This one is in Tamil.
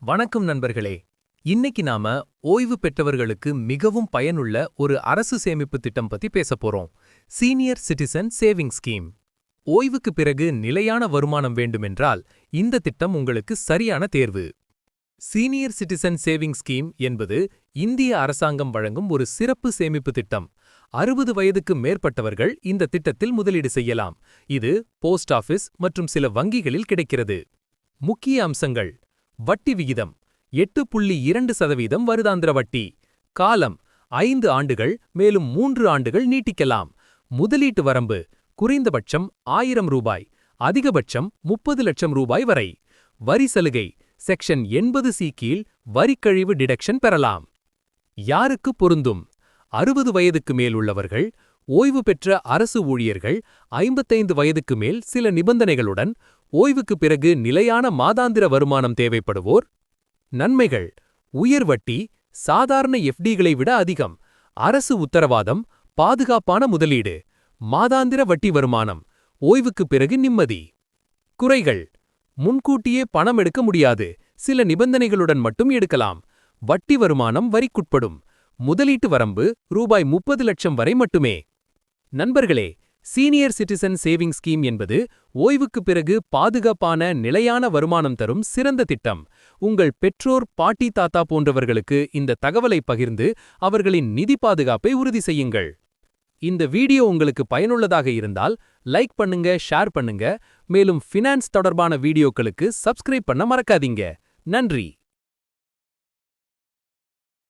வணக்கம் நண்பர்களே. இன்னைக்கு நாம ஓய்வு பெற்றவர்களுக்கு மிகவும் பயனுள்ள ஒரு அரசு சேமிப்பு திட்டம் பத்தி பேசப் போறோம். Senior citizen saving scheme. ஓய்வுக்கு பிறகு நிலையான வருமானம் வேண்டுமென்றால் இந்த திட்டம் உங்களுக்கு சரியான தேர்வு. சீனியர் சிட்டிசன் சேவிங் ஸ்கீம் என்பது இந்திய அரசாங்கம் வழங்கும் ஒரு சிறப்பு சேமிப்பு திட்டம். 60 வயதுக்கு மேற்பட்டவர்கள் இந்த திட்டத்தில் முதலீடு செய்யலாம். இது போஸ்ட் ஆபீஸ் மற்றும் சில வங்கிகளில் கிடைக்கிறது. முக்கிய அம்சங்கள்: வட்டி விகிதம் 8.2% வருடாந்திர வட்டி. காலம் 5 ஆண்டுகள், மேலும் 3 ஆண்டுகள் நீட்டிக்கலாம். முதலீட்டு வரம்பு குறைந்தபட்சம் ரூ. 1000, அதிகபட்சம் ரூ. 30 லட்சம் வரை. வரி சலுகை செக்ஷன் 80C கீழ் வரிக்கழிவு டிடக்ஷன் பெறலாம். யாருக்கு பொருந்தும்? 60 வயதுக்கு மேல் உள்ளவர்கள், ஓய்வு பெற்ற அரசு ஊழியர்கள், 55 வயதுக்கு மேல் சில நிபந்தனைகளுடன், ஓய்வுக்கு பிறகு நிலையான மாதாந்திர வருமானம் தேவைப்படுவோர். நன்மைகள்: உயர் வட்டி, சாதாரண எஃப்டிகளை விட அதிகம், அரசு உத்தரவாதம், பாதுகாப்பான முதலீடு, மாதாந்திர வட்டி வருமானம், ஓய்வுக்கு பிறகு நிம்மதி. குறைகள்: முன்கூட்டியே பணம் எடுக்க முடியாது, சில நிபந்தனைகளுடன் மட்டும் எடுக்கலாம். வட்டி வருமானம் வரிக்குட்படும். முதலீட்டு வரம்பு ரூ. 30 லட்சம் வரை மட்டுமே. நண்பர்களே, சீனியர் சிட்டிசன் சேவிங் ஸ்கீம் என்பது ஓய்வுக்கு பிறகு பாதுகாப்பான நிலையான வருமானம் தரும் சிறந்த திட்டம். உங்கள் பெற்றோர், பாட்டி, தாத்தா போன்றவர்களுக்கு இந்த தகவலை பகிர்ந்து அவர்களின் நிதி பாதுகாப்பை உறுதி செய்யுங்கள். இந்த வீடியோ உங்களுக்கு பயனுள்ளதாக இருந்தால் லைக் பண்ணுங்க, ஷேர் பண்ணுங்க. மேலும் ஃபினான்ஸ் தொடர்பான வீடியோக்களுக்கு சப்ஸ்கிரைப் பண்ண மறக்காதீங்க. நன்றி.